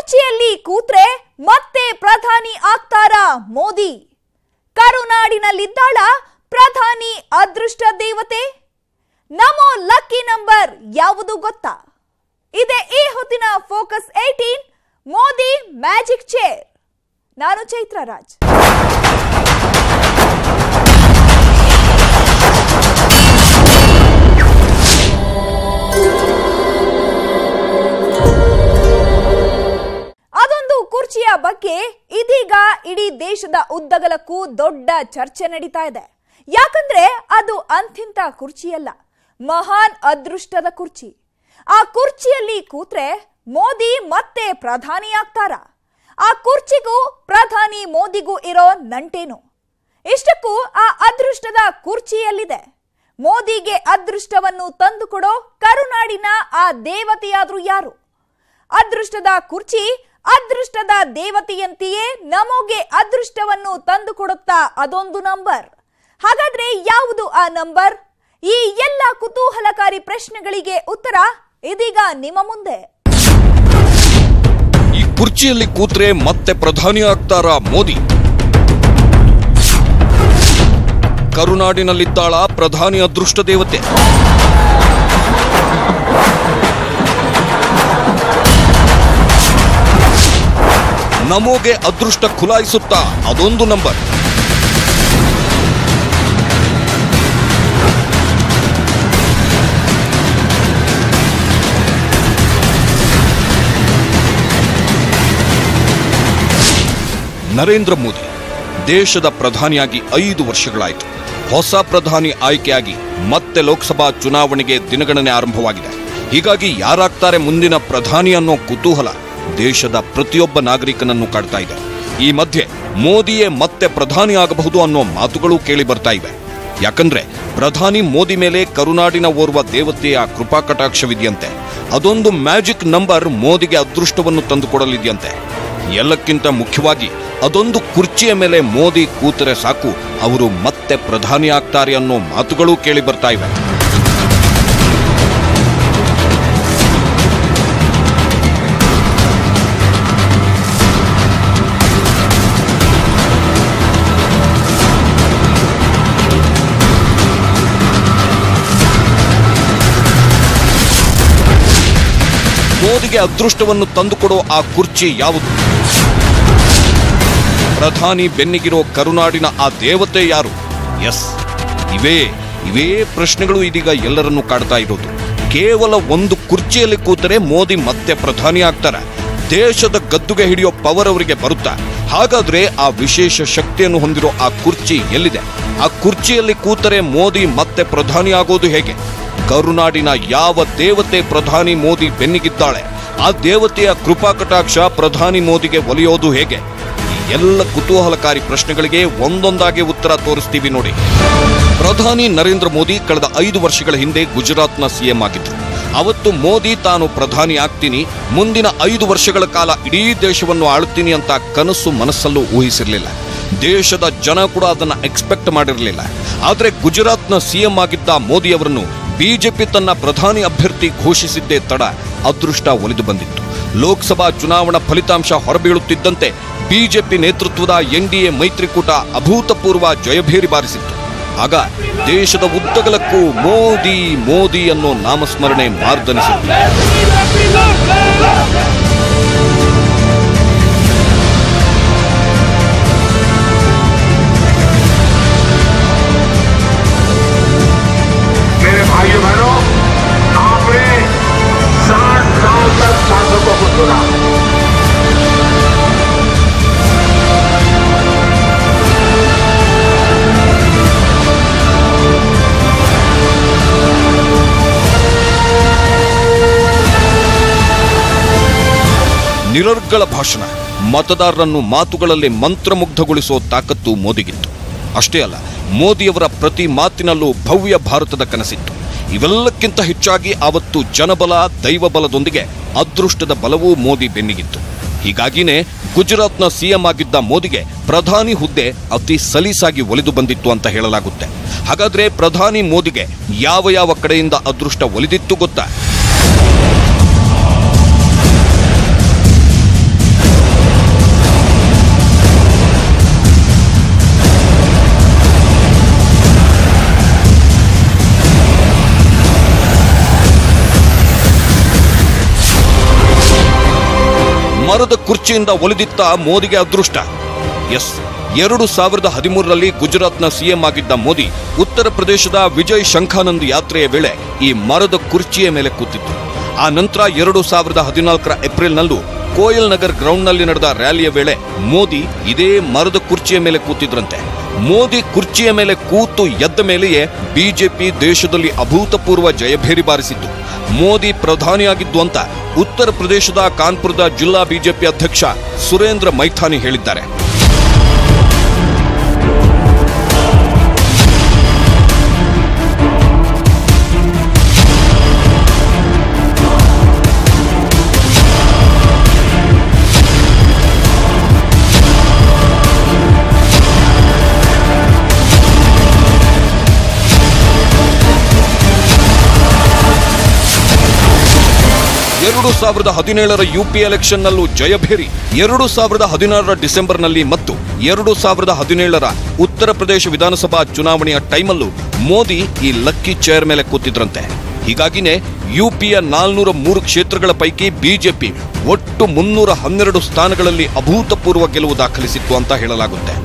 ಕುರ್ಚಿಯಲ್ಲಿ ಕೂತ್ರೆ ಮತ್ತೆ ಪ್ರಧಾನಿ ಆಗ್ತಾರಾ ಮೋದಿ? ಕರುನಾಡಿನಲ್ಲಿದ್ದಾಳ ಪ್ರಧಾನಿ ಅದೃಷ್ಟ ದೇವತೆ? ನಮೋ ಲಕ್ಕಿ ನಂಬರ್ ಯಾವುದು ಗೊತ್ತಾ? ಇದೆ ಈ ಹೊತ್ತಿನ ಫೋಕಸ್ 18 ಮೋದಿ ಮ್ಯಾಜಿಕ್ ಚೇರ್. ನಾನು ಚೈತ್ರ ರಾಜ್. ಅದೊಂದು ಕುರ್ಚಿಯ ಬಗ್ಗೆ ಇದೀಗ ಇಡೀ ದೇಶದ ಉದ್ದಗಲಕ್ಕೂ ದೊಡ್ಡ ಚರ್ಚೆ ನಡೀತಾ ಇದೆ. ಯಾಕಂದ್ರೆ ಅದು ಅಂತಿಂತ ಕುರ್ಚಿಯಲ್ಲ, ಮಹಾನ್ ಅದೃಷ್ಟದ ಕುರ್ಚಿ. ಆ ಕುರ್ಚಿಯಲ್ಲಿ ಕೂತ್ರೆ ಮೋದಿ ಮತ್ತೆ ಪ್ರಧಾನಿ ಆಗ್ತಾರ? ಆ ಕುರ್ಚಿಗೂ ಪ್ರಧಾನಿ ಮೋದಿಗೂ ಇರೋ ನಂಟೇನು? ಇಷ್ಟಕ್ಕೂ ಆ ಅದೃಷ್ಟದ ಕುರ್ಚಿಯಲ್ಲಿದೆ. ಮೋದಿಗೆ ಅದೃಷ್ಟವನ್ನು ತಂದುಕೊಡೋ ಕರುನಾಡಿನ ಆ ದೇವತೆಯಾದ್ರೂ ಯಾರು? ಅದೃಷ್ಟದ ಕುರ್ಚಿ ಅದೃಷ್ಟದ ದೇವತೆಯಂತೆಯೇ ನಮಗೆ ಅದೃಷ್ಟವನ್ನು ತಂದುಕೊಡುತ್ತಾ ಅದೊಂದು ನಂಬರ್. ಹಾಗಾದ್ರೆ ಯಾವುದು ಆ ನಂಬರ್? ಈ ಎಲ್ಲ ಕುತೂಹಲಕಾರಿ ಪ್ರಶ್ನೆಗಳಿಗೆ ಉತ್ತರ ಇದೀಗ ನಿಮ್ಮ ಮುಂದೆ. ಈ ಕುರ್ಚಿಯಲ್ಲಿ ಕೂತ್ರೆ ಮತ್ತೆ ಪ್ರಧಾನಿ ಆಗ್ತಾರಾ ಮೋದಿ? ಕರುನಾಡಿನಲ್ಲಿದ್ದಾಳ ಪ್ರಧಾನಿ ಅದೃಷ್ಟ ದೇವತೆ? ನಮೋಗೆ ಅದೃಷ್ಟ ಖುಲಾಯಿಸುತ್ತಾ ಅದೊಂದು ನಂಬರ್. ನರೇಂದ್ರ ಮೋದಿ ದೇಶದ ಪ್ರಧಾನಿಯಾಗಿ 5 ವರ್ಷಗಳಾಯಿತು. ಹೊಸ ಪ್ರಧಾನಿ ಆಯ್ಕೆಯಾಗಿ ಮತ್ತೆ ಲೋಕಸಭಾ ಚುನಾವಣೆಗೆ ದಿನಗಣನೆ ಆರಂಭವಾಗಿದೆ. ಹೀಗಾಗಿ ಯಾರಾಗ್ತಾರೆ ಮುಂದಿನ ಪ್ರಧಾನಿ ಅನ್ನೋ ಕುತೂಹಲ ದೇಶದ ಪ್ರತಿಯೊಬ್ಬ ನಾಗರಿಕನನ್ನು ಕಾಡ್ತಾ ಇದೆ. ಈ ಮಧ್ಯೆ ಮೋದಿಯೇ ಮತ್ತೆ ಪ್ರಧಾನಿ ಆಗಬಹುದು ಅನ್ನೋ ಮಾತುಗಳು ಕೇಳಿ ಬರ್ತಾ ಇವೆ. ಯಾಕಂದ್ರೆ ಪ್ರಧಾನಿ ಮೋದಿ ಮೇಲೆ ಕರುನಾಡಿನ ಓರ್ವ ದೇವತೆಯ ಕೃಪಾ ಕಟಾಕ್ಷವಿದೆಯಂತೆ. ಅದೊಂದು ಮ್ಯಾಜಿಕ್ ನಂಬರ್ ಮೋದಿಗೆ ಅದೃಷ್ಟವನ್ನು ತಂದುಕೊಡಲಿದೆಯಂತೆ. ಎಲ್ಲಕ್ಕಿಂತ ಮುಖ್ಯವಾಗಿ ಅದೊಂದು ಕುರ್ಚಿಯ ಮೇಲೆ ಮೋದಿ ಕೂತರೆ ಸಾಕು, ಅವರು ಮತ್ತೆ ಪ್ರಧಾನಿ ಆಗ್ತಾರೆ ಅನ್ನೋ ಮಾತುಗಳು ಕೇಳಿ ಬರ್ತಾ ಇವೆ. ಮೋದಿಗೆ ಅದೃಷ್ಟವನ್ನು ತಂದುಕೊಡೋ ಆ ಕುರ್ಚಿ ಯಾವುದು? ಪ್ರಧಾನಿ ಬೆನ್ನಿಗಿರೋ ಕರುನಾಡಿನ ಆ ದೇವತೆ ಯಾರು? ಎಸ್, ಇವೇ ಪ್ರಶ್ನೆಗಳು ಇದೀಗ ಎಲ್ಲರನ್ನೂ ಕಾಡ್ತಾ ಇರೋದು. ಕೇವಲ ಒಂದು ಕುರ್ಚಿಯಲ್ಲಿ ಕೂತರೆ ಮೋದಿ ಮತ್ತೆ ಪ್ರಧಾನಿ ಆಗ್ತಾರೆ? ದೇಶದ ಗದ್ದುಗೆ ಹಿಡಿಯೋ ಪವರ್ ಅವರಿಗೆ ಬರುತ್ತಾ? ಹಾಗಾದ್ರೆ ಆ ವಿಶೇಷ ಶಕ್ತಿಯನ್ನು ಹೊಂದಿರೋ ಆ ಕುರ್ಚಿ ಎಲ್ಲಿದೆ? ಆ ಕುರ್ಚಿಯಲ್ಲಿ ಕೂತರೆ ಮೋದಿ ಮತ್ತೆ ಪ್ರಧಾನಿ ಆಗೋದು ಹೇಗೆ? ಕರುನಾಡಿನ ಯಾವ ದೇವತೆ ಪ್ರಧಾನಿ ಮೋದಿ ಬೆನ್ನಿಗಿದ್ದಾಳೆ? ಆ ದೇವತೆಯ ಕೃಪಾ ಕಟಾಕ್ಷ ಪ್ರಧಾನಿ ಮೋದಿಗೆ ಒಲಿಯೋದು ಹೇಗೆ? ಎಲ್ಲ ಕುತೂಹಲಕಾರಿ ಪ್ರಶ್ನೆಗಳಿಗೆ ಒಂದೊಂದಾಗಿ ಉತ್ತರ ತೋರಿಸ್ತೀವಿ ನೋಡಿ. ಪ್ರಧಾನಿ ನರೇಂದ್ರ ಮೋದಿ ಕಳೆದ 5 ವರ್ಷಗಳ ಹಿಂದೆ ಗುಜರಾತ್ನ ಸಿಎಂ ಆಗಿದ್ರು. ಅವತ್ತು ಮೋದಿ ತಾನು ಪ್ರಧಾನಿ ಆಗ್ತೀನಿ, ಮುಂದಿನ 5 ವರ್ಷಗಳ ಕಾಲ ಇಡೀ ದೇಶವನ್ನು ಆಳುತ್ತೀನಿ ಅಂತ ಕನಸು ಮನಸ್ಸಲ್ಲೂ ಊಹಿಸಿರಲಿಲ್ಲ. ದೇಶದ ಜನ ಕೂಡ ಅದನ್ನ ಎಕ್ಸ್ಪೆಕ್ಟ್ ಮಾಡಿರಲಿಲ್ಲ. ಆದ್ರೆ ಗುಜರಾತ್ನ ಸಿಎಂ ಆಗಿದ್ದ ಮೋದಿ ಅವರನ್ನು ಬಿಜೆಪಿ ತನ್ನ ಪ್ರಧಾನಿ ಅಭ್ಯರ್ಥಿ ಘೋಷಿಸಿದ್ದೇ ತಡ ಅದೃಷ್ಟ ಒಲಿದು ಬಂದಿತ್ತು. ಲೋಕಸಭಾ ಚುನಾವಣಾ ಫಲಿತಾಂಶ ಹೊರಬೀಳುತ್ತಿದ್ದಂತೆ ಬಿಜೆಪಿ ನೇತೃತ್ವದ ಎನ್ಡಿಎ ಮೈತ್ರಿಕೂಟ ಅಭೂತಪೂರ್ವ ಜಯಭೇರಿ ಬಾರಿಸಿತ್ತು. ಆಗ ದೇಶದ ಉದ್ದಗಲಕ್ಕೂ ಮೋದಿ ಮೋದಿ ಅನ್ನೋ ನಾಮಸ್ಮರಣೆ ಮಾರ್ದನಿಸಿತ್ತು. ನಿರರ್ಗಳ ಭಾಷಣ, ಮತದಾರರನ್ನು ಮಾತುಗಳಲ್ಲಿ ಮಂತ್ರಮುಗ್ಧಗೊಳಿಸೋ ತಾಕತ್ತು ಮೋದಿಗಿತ್ತು. ಅಷ್ಟೇ ಅಲ್ಲ, ಮೋದಿಯವರ ಪ್ರತಿ ಮಾತಿನಲ್ಲೂ ಭವ್ಯ ಭಾರತದ ಕನಸಿತ್ತು. ಇವೆಲ್ಲಕ್ಕಿಂತ ಹೆಚ್ಚಾಗಿ ಆವತ್ತು ಜನಬಲ, ದೈವಬಲದೊಂದಿಗೆ ಅದೃಷ್ಟದ ಬಲವೂ ಮೋದಿ ಬೆನ್ನಿಗಿತ್ತು. ಹೀಗಾಗಿನೇ ಗುಜರಾತ್ನ ಸಿಎಂ ಆಗಿದ್ದ ಮೋದಿಗೆ ಪ್ರಧಾನಿ ಹುದ್ದೆ ಅತಿ ಸಲೀಸಾಗಿ ಒಲಿದು ಬಂದಿತ್ತು ಅಂತ ಹೇಳಲಾಗುತ್ತೆ. ಹಾಗಾದ್ರೆ ಪ್ರಧಾನಿ ಮೋದಿಗೆ ಯಾವ ಕಡೆಯಿಂದ ಅದೃಷ್ಟ ಒಲಿದಿತ್ತು ಗೊತ್ತಾ? ಮರದ ಕುರ್ಚಿಯಿಂದ ಒಲಿದಿತ್ತ ಮೋದಿಗೆ ಅದೃಷ್ಟ. ಎಸ್, 2013ರಲ್ಲಿ ಗುಜರಾತ್ನ ಸಿಎಂ ಆಗಿದ್ದ ಮೋದಿ ಉತ್ತರ ಪ್ರದೇಶದ ವಿಜಯ್ ಶಂಖಾನಂದ್ ಯಾತ್ರೆಯ ವೇಳೆ ಈ ಮರದ ಕುರ್ಚಿಯ ಮೇಲೆ ಕೂತಿದ್ರು. ಆ ನಂತರ 2014ರ ಏಪ್ರಿಲ್ನಲ್ಲೂ ಕೋಯಲ್ ನಗರ್ ಗ್ರೌಂಡ್ನಲ್ಲಿ ನಡೆದ ರ್ಯಾಲಿಯ ವೇಳೆ ಮೋದಿ ಇದೇ ಮರದ ಕುರ್ಚಿಯ ಮೇಲೆ ಕೂತಿದ್ರಂತೆ. ಮೋದಿ ಕುರ್ಚಿಯ ಮೇಲೆ ಕೂತು ಎದ್ದ ಮೇಲೆಯೇ ಬಿಜೆಪಿ ದೇಶದಲ್ಲಿ ಅಭೂತಪೂರ್ವ ಜಯಭೇರಿ ಬಾರಿಸಿತ್ತು. ಮೋದಿ ಪ್ರಧಾನಿಯಾಗಿದ್ದು ಅಂತ ಉತ್ತರ ಪ್ರದೇಶದ ಕಾನ್ಪುರದ ಜಿಲ್ಲಾ ಬಿಜೆಪಿ ಅಧ್ಯಕ್ಷ ಸುರೇಂದ್ರ ಮೈಥಾನಿ ಹೇಳಿದ್ದಾರೆ. ಎರಡು 2017ರ ಯುಪಿ ಎಲೆಕ್ಷನ್ನಲ್ಲೂ ಜಯಭೇರಿ, 2016ರ ಡಿಸೆಂಬರ್ನಲ್ಲಿ ಮತ್ತು 2017ರ ಉತ್ತರ ಪ್ರದೇಶ ವಿಧಾನಸಭಾ ಚುನಾವಣೆಯ ಟೈಮಲ್ಲೂ ಮೋದಿ ಈ ಲಕ್ಕಿ ಚೇರ್ ಮೇಲೆ ಕೂತಿದ್ರಂತೆ. ಹೀಗಾಗಿನೇ ಯುಪಿಯ 403 ಕ್ಷೇತ್ರಗಳ ಪೈಕಿ ಬಿಜೆಪಿ ಒಟ್ಟು 312 ಸ್ಥಾನಗಳಲ್ಲಿ ಅಭೂತಪೂರ್ವ ಗೆಲುವು ದಾಖಲಿಸಿತ್ತು ಅಂತ ಹೇಳಲಾಗುತ್ತೆ.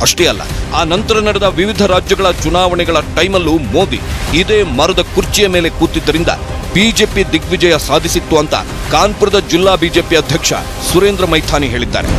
ಅಷ್ಟೇ ಅಲ್ಲ, ಆ ನಂತರ ನಡೆದ ವಿವಿಧ ರಾಜ್ಯಗಳ ಚುನಾವಣೆಗಳ ಟೈಮಲ್ಲೂ ಮೋದಿ ಇದೇ ಮರದ ಕುರ್ಚಿಯ ಮೇಲೆ ಕೂತಿದ್ದರಿಂದ ಬಿಜೆಪಿ ದಿಗ್ವಿಜಯ ಸಾಧಿಸಿತ್ತು ಅಂತ ಕಾನ್ಪುರದ ಜಿಲ್ಲಾ ಬಿಜೆಪಿ ಅಧ್ಯಕ್ಷ ಸುರೇಂದ್ರ ಮೈಥಾನಿ ಹೇಳಿದ್ದಾರೆ.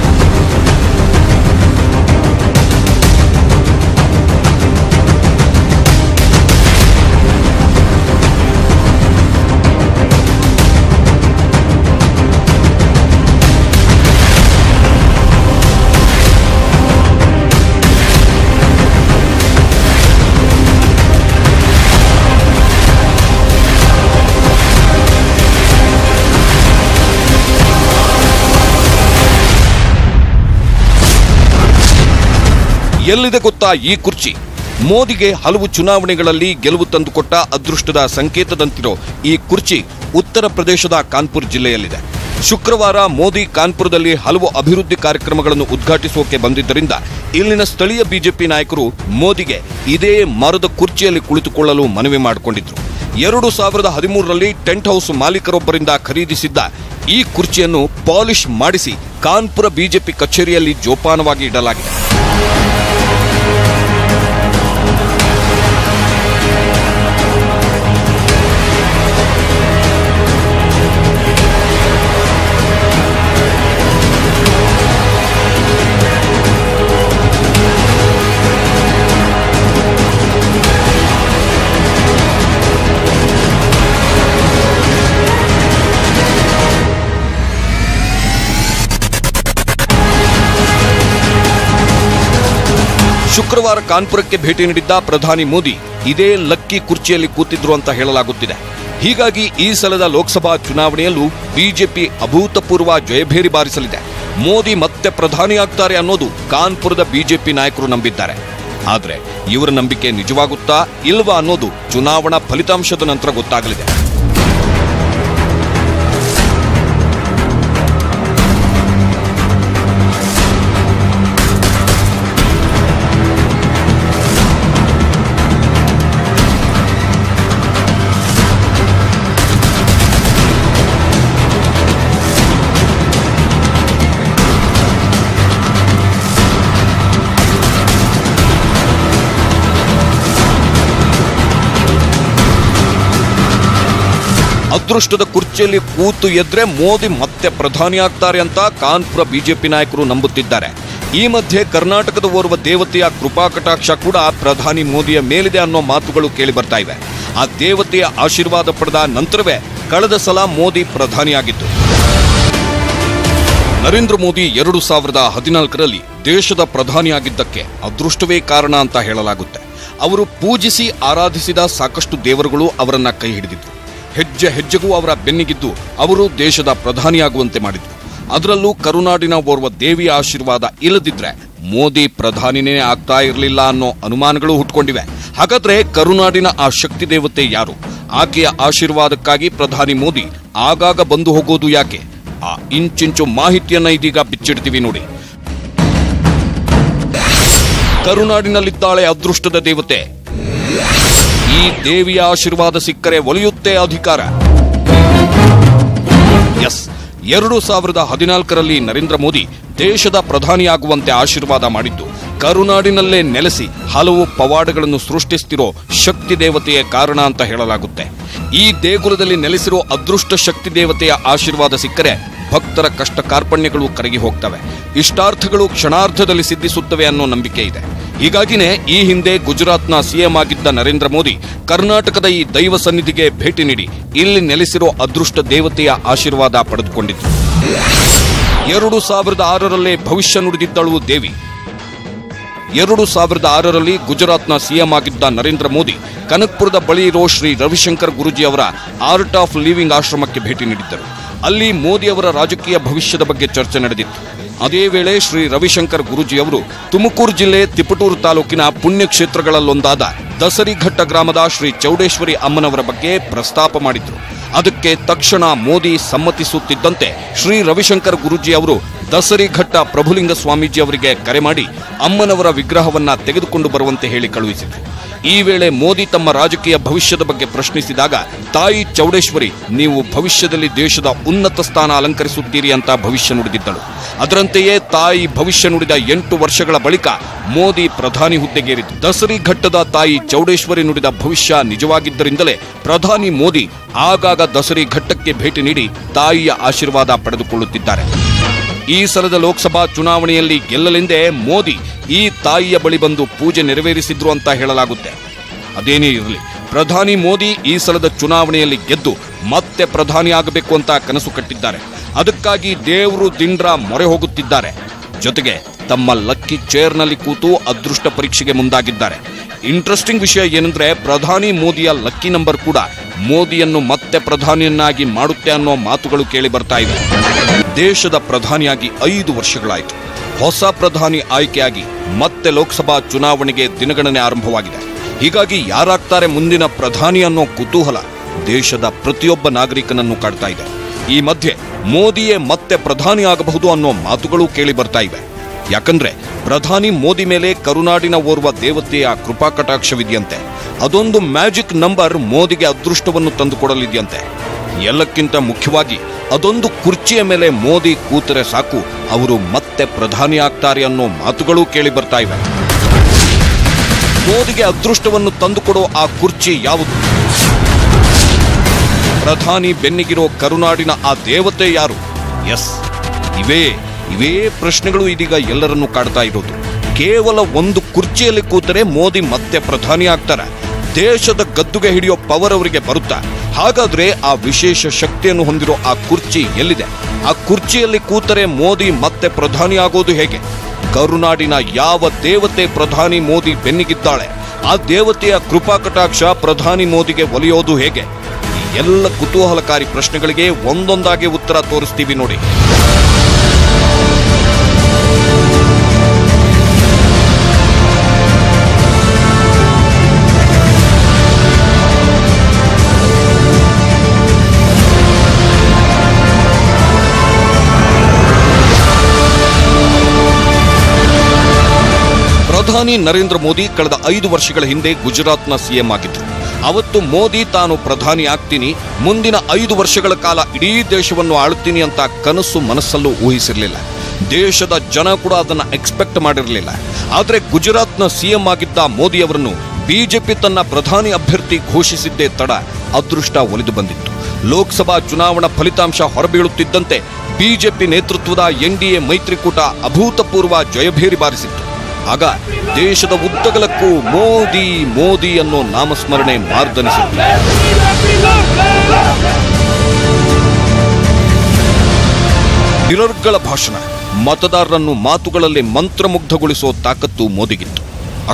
ಎಲ್ಲಿದೆ ಗೊತ್ತಾ ಈ ಕುರ್ಚಿ? ಮೋದಿಗೆ ಹಲವು ಚುನಾವಣೆಗಳಲ್ಲಿ ಗೆಲುವು ತಂದುಕೊಟ್ಟ ಅದೃಷ್ಟದ ಸಂಕೇತದಂತಿರೋ ಈ ಕುರ್ಚಿ ಉತ್ತರ ಪ್ರದೇಶದ ಕಾನ್ಪುರ್ ಜಿಲ್ಲೆಯಲ್ಲಿದೆ. ಶುಕ್ರವಾರ ಮೋದಿ ಕಾನ್ಪುರದಲ್ಲಿ ಹಲವು ಅಭಿವೃದ್ಧಿ ಕಾರ್ಯಕ್ರಮಗಳನ್ನು ಉದ್ಘಾಟಿಸೋಕೆ ಬಂದಿದ್ದರಿಂದ ಇಲ್ಲಿನ ಸ್ಥಳೀಯ ಬಿಜೆಪಿ ನಾಯಕರು ಮೋದಿಗೆ ಇದೇ ಮರದ ಕುರ್ಚಿಯಲ್ಲಿ ಕುಳಿತುಕೊಳ್ಳಲು ಮನವಿ ಮಾಡಿಕೊಂಡಿದ್ರು. 2013ರಲ್ಲಿ ಟೆಂಟ್ ಹೌಸ್ ಮಾಲೀಕರೊಬ್ಬರಿಂದ ಖರೀದಿಸಿದ್ದ ಈ ಕುರ್ಚಿಯನ್ನು ಪಾಲಿಶ್ ಮಾಡಿಸಿ ಕಾನ್ಪುರ ಬಿಜೆಪಿ ಕಚೇರಿಯಲ್ಲಿ ಜೋಪಾನವಾಗಿ ಇಡಲಾಗಿದೆ. ಶುಕ್ರವಾರ ಕಾನ್ಪುರಕ್ಕೆ ಭೇಟಿ ನೀಡಿದ್ದ ಪ್ರಧಾನಿ ಮೋದಿ ಇದೇ ಲಕ್ಕಿ ಕುರ್ಚಿಯಲ್ಲಿ ಕೂತಿದ್ರು ಅಂತ ಹೇಳಲಾಗುತ್ತಿದೆ. ಹೀಗಾಗಿ ಈ ಸಲದ ಲೋಕಸಭಾ ಚುನಾವಣೆಯಲ್ಲೂ ಬಿಜೆಪಿ ಅಭೂತಪೂರ್ವ ಜಯಭೇರಿ ಬಾರಿಸಲಿದೆ. ಮೋದಿ ಮತ್ತೆ ಪ್ರಧಾನಿಯಾಗ್ತಾರೆ ಅನ್ನೋದು ಕಾನ್ಪುರದ ಬಿಜೆಪಿ ನಾಯಕರು ನಂಬಿದ್ದಾರೆ. ಆದರೆ ಇವರ ನಂಬಿಕೆ ನಿಜವಾಗುತ್ತಾ ಇಲ್ವಾ ಅನ್ನೋದು ಚುನಾವಣಾ ಫಲಿತಾಂಶದ ನಂತರ ಗೊತ್ತಾಗಲಿದೆ. ಅದೃಷ್ಟದ ಕುರ್ಚಿಯಲ್ಲಿ ಕೂತು ಎದ್ರೆ ಮೋದಿ ಮತ್ತೆ ಪ್ರಧಾನಿಯಾಗ್ತಾರೆ ಅಂತ ಕಾನ್ಪುರ ಬಿಜೆಪಿ ನಾಯಕರು ನಂಬುತ್ತಿದ್ದಾರೆ. ಈ ಮಧ್ಯೆ ಕರ್ನಾಟಕದ ಓರ್ವ ದೇವತೆಯ ಕೃಪಾ ಕಟಾಕ್ಷ ಕೂಡ ಪ್ರಧಾನಿ ಮೋದಿಯ ಮೇಲಿದೆ ಅನ್ನೋ ಮಾತುಗಳು ಕೇಳಿ ಬರ್ತಾ ಇವೆ. ಆ ದೇವತೆಯ ಆಶೀರ್ವಾದ ಪಡೆದ ನಂತರವೇ ಕಳೆದ ಸಲ ಮೋದಿ ಪ್ರಧಾನಿಯಾಗಿದ್ದು. ನರೇಂದ್ರ ಮೋದಿ 2014ರಲ್ಲಿ ದೇಶದ ಪ್ರಧಾನಿಯಾಗಿದ್ದಕ್ಕೆ ಅದೃಷ್ಟವೇ ಕಾರಣ ಅಂತ ಹೇಳಲಾಗುತ್ತೆ. ಅವರು ಪೂಜಿಸಿ ಆರಾಧಿಸಿದ ಸಾಕಷ್ಟು ದೇವರುಗಳು ಅವರನ್ನ ಕೈ ಹಿಡಿದಿದ್ರು. ಹೆಜ್ಜೆ ಹೆಜ್ಜೆಗೂ ಅವರ ಬೆನ್ನಿಗಿದ್ದು ಅವರು ದೇಶದ ಪ್ರಧಾನಿಯಾಗುವಂತೆ ಮಾಡಿದ್ರು. ಅದರಲ್ಲೂ ಕರುನಾಡಿನ ಓರ್ವ ದೇವಿಯ ಆಶೀರ್ವಾದ ಇಲ್ಲದಿದ್ರೆ ಮೋದಿ ಪ್ರಧಾನಿನೇ ಆಗ್ತಾ ಇರಲಿಲ್ಲ ಅನ್ನೋ ಅನುಮಾನಗಳು ಹುಟ್ಕೊಂಡಿವೆ. ಹಾಗಾದ್ರೆ ಕರುನಾಡಿನ ಆ ಶಕ್ತಿ ದೇವತೆ ಯಾರು? ಆಕೆಯ ಆಶೀರ್ವಾದಕ್ಕಾಗಿ ಪ್ರಧಾನಿ ಮೋದಿ ಆಗಾಗ ಬಂದು ಹೋಗೋದು ಯಾಕೆ? ಆ ಇಂಚಿಂಚು ಮಾಹಿತಿಯನ್ನ ಇದೀಗ ಬಿಚ್ಚಿಡ್ತೀವಿ ನೋಡಿ. ಕರುನಾಡಿನಲ್ಲಿದ್ದಾಳೆ ಅದೃಷ್ಟದ ದೇವತೆ. ಈ ದೇವಿಯ ಆಶೀರ್ವಾದ ಸಿಕ್ಕರೆ ಒಲಿಯುತ್ತೆ ಅಧಿಕಾರ. ಎಸ್, 2014ರಲ್ಲಿ ನರೇಂದ್ರ ಮೋದಿ ದೇಶದ ಪ್ರಧಾನಿಯಾಗುವಂತೆ ಆಶೀರ್ವಾದ ಮಾಡಿದ್ದು ಕರುನಾಡಿನಲ್ಲೇ ನೆಲೆಸಿ ಹಲವು ಪವಾಡಗಳನ್ನು ಸೃಷ್ಟಿಸುತ್ತಿರೋ ಶಕ್ತಿ ದೇವತೆಯ ಕಾರಣ ಅಂತ ಹೇಳಲಾಗುತ್ತೆ. ಈ ದೇಗುಲದಲ್ಲಿ ನೆಲೆಸಿರೋ ಅದೃಷ್ಟ ಶಕ್ತಿ ದೇವತೆಯ ಆಶೀರ್ವಾದ ಸಿಕ್ಕರೆ ಭಕ್ತರ ಕಷ್ಟ ಕಾರ್ಪಣ್ಯಗಳು ಕರಗಿ ಹೋಗ್ತವೆ, ಇಷ್ಟಾರ್ಥಗಳು ಕ್ಷಣಾರ್ಧದಲ್ಲಿ ಸಿದ್ಧಿಸುತ್ತವೆ ಅನ್ನೋ ನಂಬಿಕೆ ಇದೆ. ಹೀಗಾಗಿನೇ ಈ ಹಿಂದೆ ಗುಜರಾತ್ನ ಸಿಎಂ ಆಗಿದ್ದ ನರೇಂದ್ರ ಮೋದಿ ಕರ್ನಾಟಕದ ಈ ದೈವ ಸನ್ನಿಧಿಗೆ ಭೇಟಿ ನೀಡಿ ಇಲ್ಲಿ ನೆಲೆಸಿರೋ ಅದೃಷ್ಟ ದೇವತೆಯ ಆಶೀರ್ವಾದ ಪಡೆದುಕೊಂಡಿದ್ರು. 2006ರಲ್ಲೇ ಭವಿಷ್ಯ ನುಡಿದಿದ್ದಳು ದೇವಿ. 2006ರಲ್ಲಿ ಗುಜರಾತ್ನ ಸಿಎಂ ಆಗಿದ್ದ ನರೇಂದ್ರ ಮೋದಿ ಕನಕ್ಪುರದ ಬಳಿ ಇರೋ ಶ್ರೀ ರವಿಶಂಕರ್ ಗುರೂಜಿ ಅವರ ಆರ್ಟ್ ಆಫ್ ಲಿವಿಂಗ್ ಆಶ್ರಮಕ್ಕೆ ಭೇಟಿ ನೀಡಿದ್ದರು. ಅಲ್ಲಿ ಮೋದಿ ಅವರ ರಾಜಕೀಯ ಭವಿಷ್ಯದ ಬಗ್ಗೆ ಚರ್ಚೆ ನಡೆದಿತ್ತು. ಅದೇ ವೇಳೆ ಶ್ರೀ ರವಿಶಂಕರ್ ಗುರೂಜಿ ಅವರು ತುಮಕೂರು ಜಿಲ್ಲೆ ತಿಪಟೂರು ತಾಲೂಕಿನ ಪುಣ್ಯಕ್ಷೇತ್ರಗಳಲ್ಲೊಂದಾದ ದಸರಿಘಟ್ಟ ಗ್ರಾಮದ ಶ್ರೀ ಚೌಡೇಶ್ವರಿ ಅಮ್ಮನವರ ಬಗ್ಗೆ ಪ್ರಸ್ತಾಪ ಮಾಡಿದ್ರು. ಅದಕ್ಕೆ ತಕ್ಷಣ ಮೋದಿ ಸಮ್ಮತಿಸುತ್ತಿದ್ದಂತೆ ಶ್ರೀ ರವಿಶಂಕರ್ ಗುರೂಜಿ ಅವರು ದಸರಿಘಟ್ಟ ಪ್ರಭುಲಿಂಗ ಸ್ವಾಮೀಜಿ ಅವರಿಗೆ ಕರೆ ಮಾಡಿ ಅಮ್ಮನವರ ವಿಗ್ರಹವನ್ನ ತೆಗೆದುಕೊಂಡು ಬರುವಂತೆ ಹೇಳಿ ಕಳುಹಿಸಿದರು. ಈ ವೇಳೆ ಮೋದಿ ತಮ್ಮ ರಾಜಕೀಯ ಭವಿಷ್ಯದ ಬಗ್ಗೆ ಪ್ರಶ್ನಿಸಿದಾಗ ತಾಯಿ ಚೌಡೇಶ್ವರಿ ನೀವು ಭವಿಷ್ಯದಲ್ಲಿ ದೇಶದ ಉನ್ನತ ಸ್ಥಾನ ಅಲಂಕರಿಸುತ್ತೀರಿ ಅಂತ ಭವಿಷ್ಯ ನುಡಿದಿದ್ದಳು. ಅದರಂತೆಯೇ ತಾಯಿ ಭವಿಷ್ಯ ನುಡಿದ 8 ವರ್ಷಗಳ ಬಳಿಕ ಮೋದಿ ಪ್ರಧಾನಿ ಹುದ್ದೆಗೇರಿತು. ದಸರಿಘಟ್ಟದ ತಾಯಿ ಚೌಡೇಶ್ವರಿ ನುಡಿದ ಭವಿಷ್ಯ ನಿಜವಾಗಿದ್ದರಿಂದಲೇ ಪ್ರಧಾನಿ ಮೋದಿ ಆಗಾಗ ದಸರಿಘಟ್ಟಕ್ಕೆ ಭೇಟಿ ನೀಡಿ ತಾಯಿಯ ಆಶೀರ್ವಾದ ಪಡೆದುಕೊಳ್ಳುತ್ತಿದ್ದಾರೆ. ಈ ಸಲದ ಲೋಕಸಭಾ ಚುನಾವಣೆಯಲ್ಲಿ ಗೆಲ್ಲಲೆಂದೇ ಮೋದಿ ಈ ತಾಯಿಯ ಬಳಿ ಬಂದು ಪೂಜೆ ನೆರವೇರಿಸಿದ್ರು ಅಂತ ಹೇಳಲಾಗುತ್ತೆ. ಅದೇನೇ ಇರಲಿ, ಪ್ರಧಾನಿ ಮೋದಿ ಈ ಸಲದ ಚುನಾವಣೆಯಲ್ಲಿ ಗೆದ್ದು ಮತ್ತೆ ಪ್ರಧಾನಿ ಆಗಬೇಕು ಅಂತ ಕನಸು ಕಟ್ಟಿದ್ದಾರೆ. ಅದಕ್ಕಾಗಿ ದೇವರು ದಿಂಡ್ರ ಮೊರೆ ಹೋಗುತ್ತಿದ್ದಾರೆ. ಜೊತೆಗೆ ತಮ್ಮ ಲಕ್ಕಿ ಚೇರ್ನಲ್ಲಿ ಕೂತು ಅದೃಷ್ಟ ಪರೀಕ್ಷೆಗೆ ಮುಂದಾಗಿದ್ದಾರೆ. ಇಂಟ್ರೆಸ್ಟಿಂಗ್ ವಿಷಯ ಏನಂದ್ರೆ ಪ್ರಧಾನಿ ಮೋದಿಯ ಲಕ್ಕಿ ನಂಬರ್ ಕೂಡ ಮೋದಿಯನ್ನು ಮತ್ತೆ ಪ್ರಧಾನಿಯನ್ನಾಗಿ ಮಾಡುತ್ತೆ ಅನ್ನೋ ಮಾತುಗಳು ಕೇಳಿ ಬರ್ತಾ ಇವೆ. ದೇಶದ ಪ್ರಧಾನಿಯಾಗಿ 5 ವರ್ಷಗಳಾಯಿತು. ಹೊಸ ಪ್ರಧಾನಿ ಆಯ್ಕೆಯಾಗಿ ಮತ್ತೆ ಲೋಕಸಭಾ ಚುನಾವಣೆಗೆ ದಿನಗಣನೆ ಆರಂಭವಾಗಿದೆ. ಹೀಗಾಗಿ ಯಾರಾಗ್ತಾರೆ ಮುಂದಿನ ಪ್ರಧಾನಿ ಅನ್ನೋ ಕುತೂಹಲ ದೇಶದ ಪ್ರತಿಯೊಬ್ಬ ನಾಗರಿಕನನ್ನು ಕಾಡ್ತಾ ಇದೆ. ಈ ಮಧ್ಯೆ ಮೋದಿಯೇ ಮತ್ತೆ ಪ್ರಧಾನಿ ಆಗಬಹುದು ಅನ್ನೋ ಮಾತುಗಳು ಕೇಳಿ ಬರ್ತಾ ಇವೆ. ಯಾಕಂದ್ರೆ ಪ್ರಧಾನಿ ಮೋದಿ ಮೇಲೆ ಕರುನಾಡಿನ ಓರ್ವ ದೇವತೆಯ ಕೃಪಾ ಕಟಾಕ್ಷವಿದೆಯಂತೆ. ಅದೊಂದು ಮ್ಯಾಜಿಕ್ ನಂಬರ್ ಮೋದಿಗೆ ಅದೃಷ್ಟವನ್ನು ತಂದುಕೊಡಲಿದೆಯಂತೆ. ಎಲ್ಲಕ್ಕಿಂತ ಮುಖ್ಯವಾಗಿ ಅದೊಂದು ಕುರ್ಚಿಯ ಮೇಲೆ ಮೋದಿ ಕೂತರೆ ಸಾಕು, ಅವರು ಮತ್ತೆ ಪ್ರಧಾನಿ ಆಗ್ತಾರೆ ಅನ್ನೋ ಮಾತುಗಳು ಕೇಳಿ ಬರ್ತಾ ಇವೆ. ಮೋದಿಗೆ ಅದೃಷ್ಟವನ್ನು ತಂದುಕೊಡೋ ಆ ಕುರ್ಚಿ ಯಾವುದು? ಪ್ರಧಾನಿ ಬೆನ್ನಿಗಿರೋ ಕರುನಾಡಿನ ಆ ದೇವತೆ ಯಾರು? ಎಸ್, ಇವೇ ಪ್ರಶ್ನೆಗಳು ಇದೀಗ ಎಲ್ಲರನ್ನೂ ಕಾಡ್ತಾ ಇರೋದು. ಕೇವಲ ಒಂದು ಕುರ್ಚಿಯಲ್ಲಿ ಕೂತರೆ ಮೋದಿ ಮತ್ತೆ ಪ್ರಧಾನಿ ಆಗ್ತಾರೆ. ದೇಶದ ಗದ್ದುಗೆ ಹಿಡಿಯೋ ಪವರ್ ಅವರಿಗೆ ಬರುತ್ತಾ? ಹಾಗಾದ್ರೆ ಆ ವಿಶೇಷ ಶಕ್ತಿಯನ್ನು ಹೊಂದಿರೋ ಆ ಕುರ್ಚಿ ಎಲ್ಲಿದೆ? ಆ ಕುರ್ಚಿಯಲ್ಲಿ ಕೂತರೆ ಮೋದಿ ಮತ್ತೆ ಪ್ರಧಾನಿ ಆಗೋದು ಹೇಗೆ? ಕರುನಾಡಿನ ಯಾವ ದೇವತೆ ಪ್ರಧಾನಿ ಮೋದಿ ಬೆನ್ನಿಗಿದ್ದಾಳೆ? ಆ ದೇವತೆಯ ಕೃಪಾ ಕಟಾಕ್ಷ ಪ್ರಧಾನಿ ಮೋದಿಗೆ ಒಲಿಯೋದು ಹೇಗೆ? ಈ ಎಲ್ಲ ಕುತೂಹಲಕಾರಿ ಪ್ರಶ್ನೆಗಳಿಗೆ ಒಂದೊಂದಾಗಿ ಉತ್ತರ ತೋರಿಸ್ತೀವಿ ನೋಡಿ. ಪ್ರಧಾನಿ ನರೇಂದ್ರ ಮೋದಿ ಕಳೆದ 5 ವರ್ಷಗಳ ಹಿಂದೆ ಗುಜರಾತ್ನ ಸಿಎಂ ಆಗಿದ್ರು. ಅವತ್ತು ಮೋದಿ ತಾನು ಪ್ರಧಾನಿ ಆಗ್ತೀನಿ, ಮುಂದಿನ 5 ವರ್ಷಗಳ ಕಾಲ ಇಡೀ ದೇಶವನ್ನು ಆಳುತ್ತೀನಿ ಅಂತ ಕನಸು ಮನಸ್ಸಲ್ಲೂ ಊಹಿಸಿರಲಿಲ್ಲ. ದೇಶದ ಜನ ಕೂಡ ಅದನ್ನ ಎಕ್ಸ್ಪೆಕ್ಟ್ ಮಾಡಿರಲಿಲ್ಲ. ಆದರೆ ಗುಜರಾತ್ನ ಸಿಎಂ ಆಗಿದ್ದ ಮೋದಿ ಅವರನ್ನು ಬಿಜೆಪಿ ತನ್ನ ಪ್ರಧಾನಿ ಅಭ್ಯರ್ಥಿ ಘೋಷಿಸಿದ್ದೇ ತಡ ಅದೃಷ್ಟ ಒಲಿದು ಬಂದಿತ್ತು. ಲೋಕಸಭಾ ಚುನಾವಣಾ ಫಲಿತಾಂಶ ಹೊರಬೀಳುತ್ತಿದ್ದಂತೆ ಬಿಜೆಪಿ ನೇತೃತ್ವದ ಎನ್ಡಿಎ ಮೈತ್ರಿಕೂಟ ಅಭೂತಪೂರ್ವ ಜಯಭೇರಿ ಬಾರಿಸಿತ್ತು. ಆಗ ದೇಶದ ಉದ್ದಗಲಕ್ಕೂ ಮೋದಿ ಮೋದಿ ಅನ್ನೋ ನಾಮಸ್ಮರಣೆ ಮಾರ್ದನಿಸಿತ್ತು. ಮಿರರ್ಗಳ ಭಾಷಣ, ಮತದಾರರನ್ನು ಮಾತುಗಳಲ್ಲಿ ಮಂತ್ರಮುಗ್ಧಗೊಳಿಸೋ ತಾಕತ್ತು ಮೋದಿಗಿತ್ತು.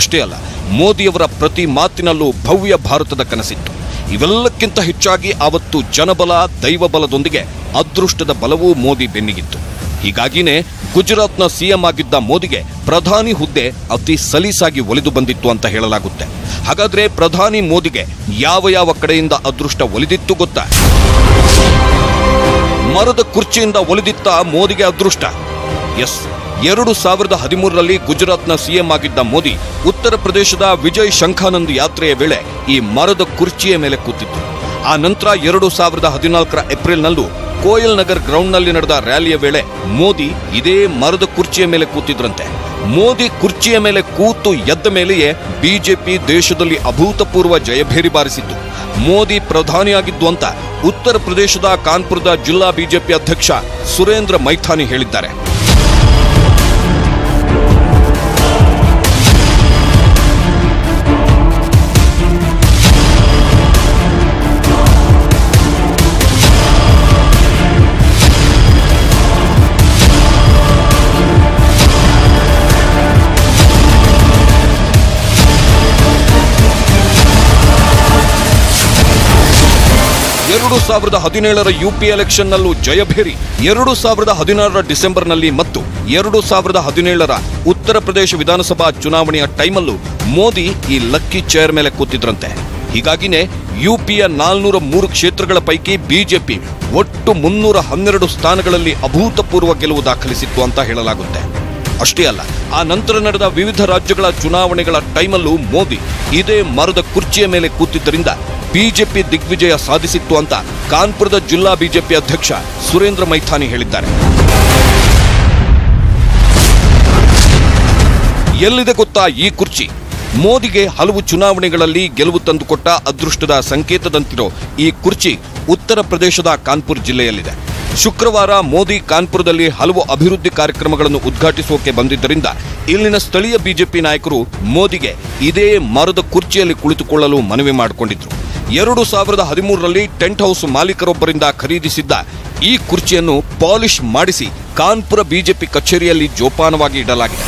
ಅಷ್ಟೇ ಅಲ್ಲ, ಮೋದಿಯವರ ಪ್ರತಿ ಮಾತಿನಲ್ಲೂ ಭವ್ಯ ಭಾರತದ ಕನಸಿತ್ತು. ಇವೆಲ್ಲಕ್ಕಿಂತ ಹೆಚ್ಚಾಗಿ ಆವತ್ತು ಜನಬಲ, ದೈವಬಲದೊಂದಿಗೆ ಅದೃಷ್ಟದ ಬಲವೂ ಮೋದಿ ಬೆನ್ನಿಗಿತ್ತು. ಹೀಗಾಗಿನೇ ಗುಜರಾತ್ನ ಸಿಎಂ ಆಗಿದ್ದ ಮೋದಿಗೆ ಪ್ರಧಾನಿ ಹುದ್ದೆ ಅತಿ ಸಲೀಸಾಗಿ ಒಲಿದು ಬಂದಿತ್ತು ಅಂತ ಹೇಳಲಾಗುತ್ತೆ. ಹಾಗಾದ್ರೆ ಪ್ರಧಾನಿ ಮೋದಿಗೆ ಯಾವ ಕಡೆಯಿಂದ ಅದೃಷ್ಟ ಒಲಿದಿತ್ತು ಗೊತ್ತಾ? ಮರದ ಕುರ್ಚಿಯಿಂದ ಒಲಿದಿತ್ತ ಮೋದಿಗೆ ಅದೃಷ್ಟ. ಎಸ್, 2013ರಲ್ಲಿ ಗುಜರಾತ್ನ ಸಿಎಂ ಆಗಿದ್ದ ಮೋದಿ ಉತ್ತರ ಪ್ರದೇಶದ ವಿಜಯ್ ಶಂಖಾನಂದ್ ಯಾತ್ರೆಯ ವೇಳೆ ಈ ಮರದ ಕುರ್ಚಿಯ ಮೇಲೆ ಕೂತಿದ್ರು. ಆ ನಂತರ 2014ರ ಏಪ್ರಿಲ್ನಲ್ಲೂ ಕೋಯಲ್ ನಗರ್ ಗ್ರೌಂಡ್ನಲ್ಲಿ ನಡೆದ ರ್ಯಾಲಿಯ ವೇಳೆ ಮೋದಿ ಇದೇ ಮರದ ಕುರ್ಚಿಯ ಮೇಲೆ ಕೂತಿದ್ರಂತೆ. ಮೋದಿ ಕುರ್ಚಿಯ ಮೇಲೆ ಕೂತು ಎದ್ದ ಮೇಲೆಯೇ ಬಿಜೆಪಿ ದೇಶದಲ್ಲಿ ಅಭೂತಪೂರ್ವ ಜಯಭೇರಿ ಬಾರಿಸಿತ್ತು. ಮೋದಿ ಪ್ರಧಾನಿಯಾಗಿದ್ದು ಅಂತ ಉತ್ತರ ಪ್ರದೇಶದ ಕಾನ್ಪುರದ ಜಿಲ್ಲಾ ಬಿಜೆಪಿ ಅಧ್ಯಕ್ಷ ಸುರೇಂದ್ರ ಮೈಥಾನಿ ಹೇಳಿದ್ದಾರೆ. ಎರಡು 2017ರ ಯುಪಿ ಎಲೆಕ್ಷನ್ನಲ್ಲೂ ಜಯಭೇರಿ, 2016ರ ಡಿಸೆಂಬರ್ನಲ್ಲಿ ಮತ್ತು 2017ರ ಉತ್ತರ ಪ್ರದೇಶ ವಿಧಾನಸಭಾ ಚುನಾವಣೆಯ ಟೈಮಲ್ಲೂ ಮೋದಿ ಈ ಲಕ್ಕಿ ಚೇರ್ ಮೇಲೆ ಕೂತಿದ್ರಂತೆ. ಹೀಗಾಗಿನೇ ಯುಪಿಯ 403 ಕ್ಷೇತ್ರಗಳ ಪೈಕಿ ಬಿಜೆಪಿ ಒಟ್ಟು 312 ಸ್ಥಾನಗಳಲ್ಲಿ ಅಭೂತಪೂರ್ವ ಗೆಲುವು ದಾಖಲಿಸಿತ್ತು ಅಂತ ಹೇಳಲಾಗುತ್ತೆ. ಅಷ್ಟೇ ಅಲ್ಲ, ಆ ನಂತರ ನಡೆದ ವಿವಿಧ ರಾಜ್ಯಗಳ ಚುನಾವಣೆಗಳ ಟೈಮಲ್ಲೂ ಮೋದಿ ಇದೇ ಮರದ ಕುರ್ಚಿಯ ಮೇಲೆ ಕೂತಿದ್ದರಿಂದ ಬಿಜೆಪಿ ದಿಗ್ವಿಜಯ ಸಾಧಿಸಿತ್ತು ಅಂತ ಕಾನ್ಪುರದ ಜಿಲ್ಲಾ ಬಿಜೆಪಿ ಅಧ್ಯಕ್ಷ ಸುರೇಂದ್ರ ಮೈಥಾನಿ ಹೇಳಿದ್ದಾರೆ. ಎಲ್ಲಿದೆ ಗೊತ್ತಾ ಈ ಕುರ್ಚಿ? ಮೋದಿಗೆ ಹಲವು ಚುನಾವಣೆಗಳಲ್ಲಿ ಗೆಲುವು ತಂದುಕೊಟ್ಟ ಅದೃಷ್ಟದ ಸಂಕೇತದಂತಿರೋ ಈ ಕುರ್ಚಿ ಉತ್ತರ ಪ್ರದೇಶದ ಕಾನ್ಪುರ್ ಜಿಲ್ಲೆಯಲ್ಲಿದೆ. ಶುಕ್ರವಾರ ಮೋದಿ ಕಾನ್ಪುರದಲ್ಲಿ ಹಲವು ಅಭಿವೃದ್ಧಿ ಕಾರ್ಯಕ್ರಮಗಳನ್ನು ಉದ್ಘಾಟಿಸೋಕೆ ಬಂದಿದ್ದರಿಂದ ಇಲ್ಲಿನ ಸ್ಥಳೀಯ ಬಿಜೆಪಿ ನಾಯಕರು ಮೋದಿಗೆ ಇದೇ ಮರದ ಕುರ್ಚಿಯಲ್ಲಿ ಕುಳಿತುಕೊಳ್ಳಲು ಮನವಿ ಮಾಡಿಕೊಂಡಿದ್ರು. 2013ರಲ್ಲಿ ಟೆಂಟ್ ಹೌಸ್ ಮಾಲೀಕರೊಬ್ಬರಿಂದ ಖರೀದಿಸಿದ್ದ ಈ ಕುರ್ಚಿಯನ್ನು ಪಾಲಿಶ್ ಮಾಡಿಸಿ ಕಾನ್ಪುರ ಬಿಜೆಪಿ ಕಚೇರಿಯಲ್ಲಿ ಜೋಪಾನವಾಗಿ ಇಡಲಾಗಿದೆ.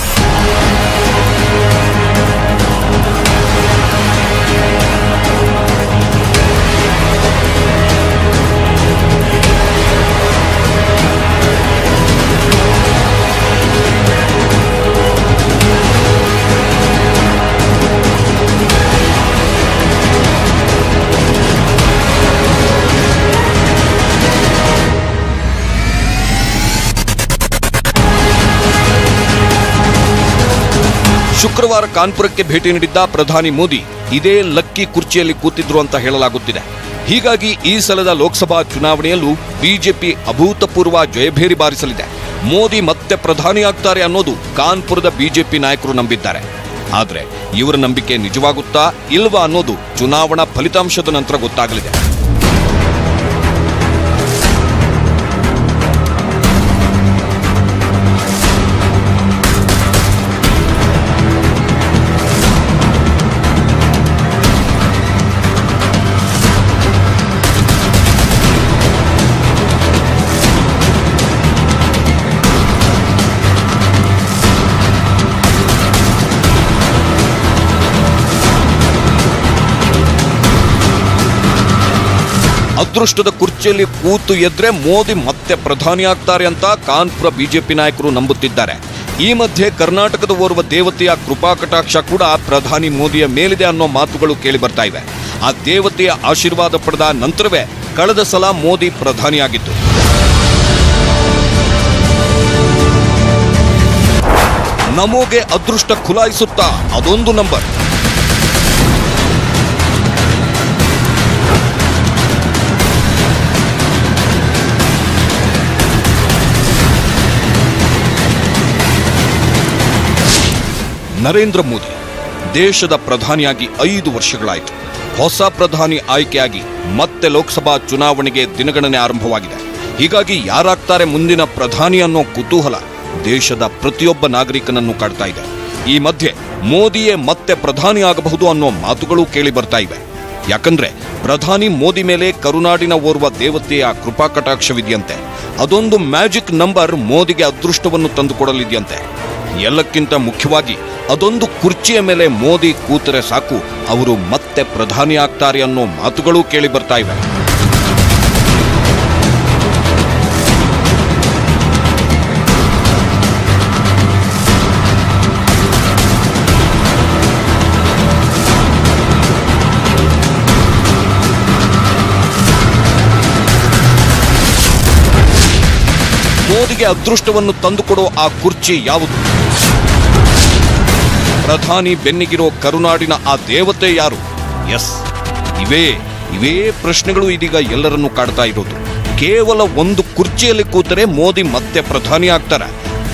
ಶುಕ್ರವಾರ ಕಾನ್ಪುರಕ್ಕೆ ಭೇಟಿ ನೀಡಿದ್ದ ಪ್ರಧಾನಿ ಮೋದಿ ಇದೇ ಲಕ್ಕಿ ಕುರ್ಚಿಯಲ್ಲಿ ಕೂತಿದ್ರು ಅಂತ ಹೇಳಲಾಗುತ್ತಿದೆ. ಹೀಗಾಗಿ ಈ ಸಲದ ಲೋಕಸಭಾ ಚುನಾವಣೆಯಲ್ಲೂ ಬಿಜೆಪಿ ಅಭೂತಪೂರ್ವ ಜಯಭೇರಿ ಬಾರಿಸಲಿದೆ. ಮೋದಿ ಮತ್ತೆ ಪ್ರಧಾನಿಯಾಗ್ತಾರೆ ಅನ್ನೋದು ಕಾನ್ಪುರದ ಬಿಜೆಪಿ ನಾಯಕರು ನಂಬಿದ್ದಾರೆ. ಆದರೆ ಇವರ ನಂಬಿಕೆ ನಿಜವಾಗುತ್ತಾ ಇಲ್ವಾ ಅನ್ನೋದು ಚುನಾವಣಾ ಫಲಿತಾಂಶದ ನಂತರ ಗೊತ್ತಾಗಲಿದೆ. ಅದೃಷ್ಟದ ಕುರ್ಚಿಯಲ್ಲಿ ಕೂತು ಎದ್ರೆ ಮೋದಿ ಮತ್ತೆ ಪ್ರಧಾನಿಯಾಗ್ತಾರೆ ಅಂತ ಕಾನ್ಪುರ ಬಿಜೆಪಿ ನಾಯಕರು ನಂಬುತ್ತಿದ್ದಾರೆ. ಈ ಮಧ್ಯೆ ಕರ್ನಾಟಕದ ಓರ್ವ ದೇವತೆಯ ಕೃಪಾ ಕಟಾಕ್ಷ ಕೂಡ ಪ್ರಧಾನಿ ಮೋದಿಯ ಮೇಲಿದೆ ಅನ್ನೋ ಮಾತುಗಳು ಕೇಳಿ ಬರ್ತಾ ಇವೆ. ಆ ದೇವತೆಯ ಆಶೀರ್ವಾದ ಪಡೆದ ನಂತರವೇ ಕಳೆದ ಸಲ ಮೋದಿ ಪ್ರಧಾನಿಯಾಗಿದ್ದು. ನಮೋಗೆ ಅದೃಷ್ಟ ಖುಲಾಯಿಸುತ್ತಾ ಅದೊಂದು ನಂಬರ್. ನರೇಂದ್ರ ಮೋದಿ ದೇಶದ ಪ್ರಧಾನಿಯಾಗಿ 5 ವರ್ಷಗಳಾಯಿತು. ಹೊಸ ಪ್ರಧಾನಿ ಆಯ್ಕೆಯಾಗಿ ಮತ್ತೆ ಲೋಕಸಭಾ ಚುನಾವಣೆಗೆ ದಿನಗಣನೆ ಆರಂಭವಾಗಿದೆ. ಹೀಗಾಗಿ ಯಾರಾಗ್ತಾರೆ ಮುಂದಿನ ಪ್ರಧಾನಿ ಅನ್ನೋ ಕುತೂಹಲ ದೇಶದ ಪ್ರತಿಯೊಬ್ಬ ನಾಗರಿಕನನ್ನು ಕಾಡ್ತಾ ಇದೆ. ಈ ಮಧ್ಯೆ ಮೋದಿಯೇ ಮತ್ತೆ ಪ್ರಧಾನಿ ಆಗಬಹುದು ಅನ್ನೋ ಮಾತುಗಳು ಕೇಳಿ ಬರ್ತಾ ಇವೆ. ಯಾಕಂದ್ರೆ ಪ್ರಧಾನಿ ಮೋದಿ ಮೇಲೆ ಕರುನಾಡಿನ ಓರ್ವ ದೇವತೆಯ ಕೃಪಾ ಕಟಾಕ್ಷವಿದೆಯಂತೆ. ಅದೊಂದು ಮ್ಯಾಜಿಕ್ ನಂಬರ್ ಮೋದಿಗೆ ಅದೃಷ್ಟವನ್ನು ತಂದುಕೊಡಲಿದೆಯಂತೆ. ಎಲ್ಲಕ್ಕಿಂತ ಮುಖ್ಯವಾಗಿ ಅದೊಂದು ಕುರ್ಚಿಯ ಮೇಲೆ ಮೋದಿ ಕೂತರೆ ಸಾಕು, ಅವರು ಮತ್ತೆ ಪ್ರಧಾನಿ ಆಗ್ತಾರೆ ಅನ್ನೋ ಮಾತುಗಳು ಕೇಳಿ ಬರ್ತಾ ಇವೆ. ಮೋದಿಗೆ ಅದೃಷ್ಟವನ್ನು ತಂದುಕೊಡೋ ಆ ಕುರ್ಚಿ ಯಾವುದು? ಪ್ರಧಾನಿ ಬೆನ್ನಿಗಿರೋ ಕರುನಾಡಿನ ಆ ದೇವತೆ ಯಾರು? ಎಸ್, ಇವೇ ಪ್ರಶ್ನೆಗಳು ಇದೀಗ ಎಲ್ಲರನ್ನೂ ಕಾಡ್ತಾ ಇರೋದು. ಕೇವಲ ಒಂದು ಕುರ್ಚಿಯಲ್ಲಿ ಕೂತರೆ ಮೋದಿ ಮತ್ತೆ ಪ್ರಧಾನಿ ಆಗ್ತಾರೆ.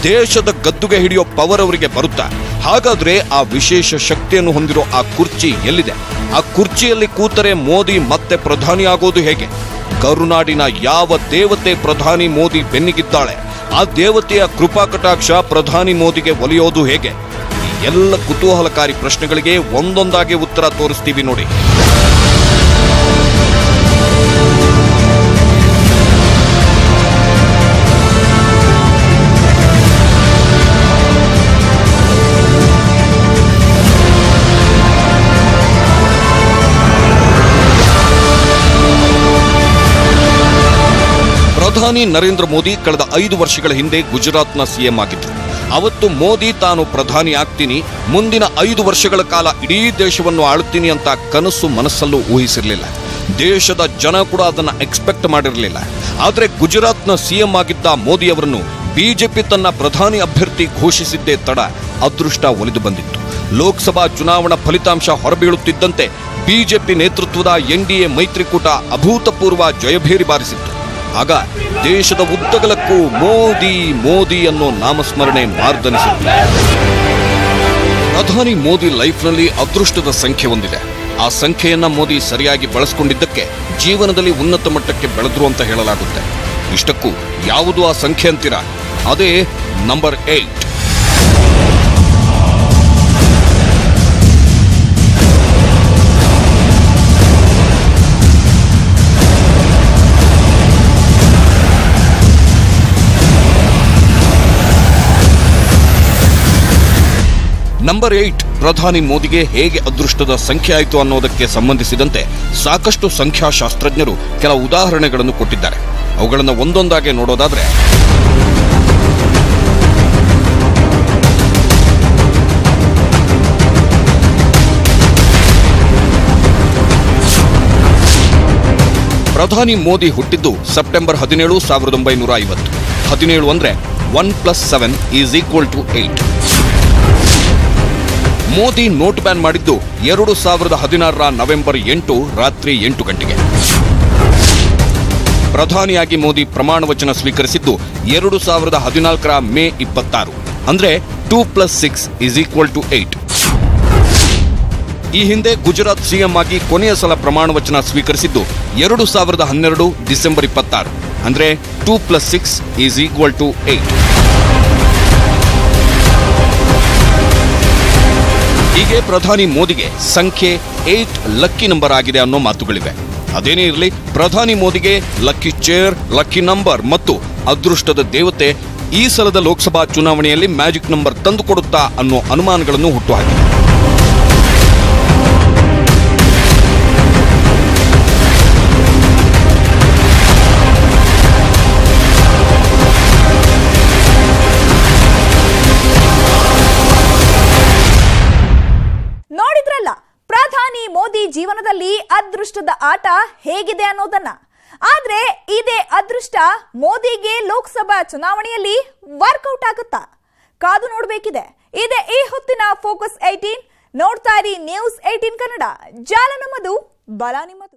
ದೇಶದ ಗದ್ದುಗೆ ಹಿಡಿಯೋ ಪವರ್ ಅವರಿಗೆ ಬರುತ್ತಾ? ಹಾಗಾದ್ರೆ ಆ ವಿಶೇಷ ಶಕ್ತಿಯನ್ನು ಹೊಂದಿರೋ ಆ ಕುರ್ಚಿ ಎಲ್ಲಿದೆ? ಆ ಕುರ್ಚಿಯಲ್ಲಿ ಕೂತರೆ ಮೋದಿ ಮತ್ತೆ ಪ್ರಧಾನಿ ಆಗೋದು ಹೇಗೆ? ಕರುನಾಡಿನ ಯಾವ ದೇವತೆ ಪ್ರಧಾನಿ ಮೋದಿ ಬೆನ್ನಿಗಿದ್ದಾಳೆ? ಆ ದೇವತೆಯ ಕೃಪಾ ಕಟಾಕ್ಷ ಪ್ರಧಾನಿ ಮೋದಿಗೆ ಒಲಿಯೋದು ಹೇಗೆ? ಈ ಎಲ್ಲ ಕುತೂಹಲಕಾರಿ ಪ್ರಶ್ನೆಗಳಿಗೆ ಒಂದೊಂದಾಗಿ ಉತ್ತರ ತೋರಿಸ್ತೀವಿ ನೋಡಿ. ಪ್ರಧಾನಿ ನರೇಂದ್ರ ಮೋದಿ ಕಳೆದ 5 ವರ್ಷಗಳ ಹಿಂದೆ ಗುಜರಾತ್ನ ಸಿಎಂ ಆಗಿದ್ರು. ಅವತ್ತು ಮೋದಿ ತಾನು ಪ್ರಧಾನಿ ಆಗ್ತೀನಿ, ಮುಂದಿನ 5 ವರ್ಷಗಳ ಕಾಲ ಇಡೀ ದೇಶವನ್ನು ಆಳುತ್ತೀನಿ ಅಂತ ಕನಸು ಮನಸ್ಸಲ್ಲೂ ಊಹಿಸಿರಲಿಲ್ಲ. ದೇಶದ ಜನ ಕೂಡ ಅದನ್ನ ಎಕ್ಸ್ಪೆಕ್ಟ್ ಮಾಡಿರಲಿಲ್ಲ. ಆದರೆ ಗುಜರಾತ್ನ ಸಿಎಂ ಆಗಿದ್ದ ಮೋದಿ ಅವರನ್ನು ಬಿಜೆಪಿ ತನ್ನ ಪ್ರಧಾನಿ ಅಭ್ಯರ್ಥಿ ಘೋಷಿಸಿದ್ದೇ ತಡ ಅದೃಷ್ಟ ಒಲಿದು ಬಂದಿತ್ತು. ಲೋಕಸಭಾ ಚುನಾವಣಾ ಫಲಿತಾಂಶ ಹೊರಬೀಳುತ್ತಿದ್ದಂತೆ ಬಿಜೆಪಿ ನೇತೃತ್ವದ ಎನ್ಡಿಎ ಮೈತ್ರಿಕೂಟ ಅಭೂತಪೂರ್ವ ಜಯಭೇರಿ ಬಾರಿಸಿತ್ತು. ಆಗ ದೇಶದ ಉದ್ದಗಲಕ್ಕೂ ಮೋದಿ ಮೋದಿ ಅನ್ನೋ ನಾಮಸ್ಮರಣೆ ಮಾರ್ದನಿಸಿತ್ತು. ಪ್ರಧಾನಿ ಮೋದಿ ಲೈಫ್ನಲ್ಲಿ ಅದೃಷ್ಟದ ಸಂಖ್ಯೆ ಒಂದಿದೆ. ಆ ಸಂಖ್ಯೆಯನ್ನ ಮೋದಿ ಸರಿಯಾಗಿ ಬಳಸಿಕೊಂಡಿದ್ದಕ್ಕೆ ಜೀವನದಲ್ಲಿ ಉನ್ನತ ಮಟ್ಟಕ್ಕೆ ಬೆಳೆದ್ರು ಅಂತ ಹೇಳಲಾಗುತ್ತೆ. ಇಷ್ಟಕ್ಕೂ ಯಾವುದು ಆ ಸಂಖ್ಯೆ ಅಂತೀರಾ? ಅದೇ ನಂಬರ್ 8. ನಂಬರ್ 8 ಪ್ರಧಾನಿ ಮೋದಿಗೆ ಹೇಗೆ ಅದೃಷ್ಟದ ಸಂಖ್ಯೆ ಆಯಿತು ಅನ್ನೋದಕ್ಕೆ ಸಂಬಂಧಿಸಿದಂತೆ ಸಾಕಷ್ಟು ಸಂಖ್ಯಾಶಾಸ್ತ್ರಜ್ಞರು ಕೆಲ ಉದಾಹರಣೆಗಳನ್ನು ಕೊಟ್ಟಿದ್ದಾರೆ. ಅವುಗಳನ್ನು ಒಂದೊಂದಾಗಿ ನೋಡೋದಾದ್ರೆ, ಪ್ರಧಾನಿ ಮೋದಿ ಹುಟ್ಟಿದ್ದು ಸೆಪ್ಟೆಂಬರ್ 17, 1950. 17 ಅಂದ್ರೆ 1 + 7 = 8. ಮೋದಿ ನೋಟ್ ಬ್ಯಾನ್ ಮಾಡಿದ್ದು 2016 ನವೆಂಬರ್ 8 ರಾತ್ರಿ 8 ಗಂಟೆಗೆ. ಪ್ರಧಾನಿಯಾಗಿ ಮೋದಿ ಪ್ರಮಾಣ ವಚನ ಸ್ವೀಕರಿಸಿದ್ದು 2014 ಮೇ 26, ಅಂದ್ರೆ 2 + 6 = 8. ಈ ಹಿಂದೆ ಗುಜರಾತ್ ಸಿಎಂ ಆಗಿ ಕೊನೆಯ ಸಲ ಪ್ರಮಾಣ ವಚನ ಸ್ವೀಕರಿಸಿದ್ದು 2012 ಡಿಸೆಂಬರ್ 26, ಅಂದ್ರೆ 2 + 6 = 8. ಹೀಗೆ ಪ್ರಧಾನಿ ಮೋದಿಗೆ ಸಂಖ್ಯೆ 8 ಲಕ್ಕಿ ನಂಬರ್ ಆಗಿದೆ ಅನ್ನೋ ಮಾತುಗಳಿವೆ. ಅದೇನೇ ಇರಲಿ, ಪ್ರಧಾನಿ ಮೋದಿಗೆ ಲಕ್ಕಿ ಚೇರ್, ಲಕ್ಕಿ ನಂಬರ್ ಮತ್ತು ಅದೃಷ್ಟದ ದೇವತೆ ಈ ಸಲದ ಲೋಕಸಭಾ ಚುನಾವಣೆಯಲ್ಲಿ ಮ್ಯಾಜಿಕ್ ನಂಬರ್ ತಂದುಕೊಡುತ್ತಾ ಅನ್ನೋ ಅನುಮಾನಗಳನ್ನು ಹುಟ್ಟುಹಾಕಿದೆ. ನೋಡಿದ್ರಲ್ಲ ಪ್ರಧಾನಿ ಮೋದಿ ಜೀವನದಲ್ಲಿ ಅದೃಷ್ಟದ ಆಟ ಹೇಗಿದೆ ಅನ್ನೋದನ್ನ. ಆದ್ರೆ ಇದೇ ಅದೃಷ್ಟ ಮೋದಿಗೆ ಲೋಕಸಭಾ ಚುನಾವಣೆಯಲ್ಲಿ ವರ್ಕೌಟ್ ಆಗುತ್ತಾ? ಕಾದು ನೋಡಬೇಕಿದೆ. ಇದೇ ಈ ಹೊತ್ತಿನ ಫೋಕಸ್ 18. ನೋಡ್ತಾ ಇರಿ ನ್ಯೂಸ್ 18 ಕನ್ನಡ. ಜಾಲ ನಮ್ಮದು, ಬಲ ನಿಮ್ಮದು.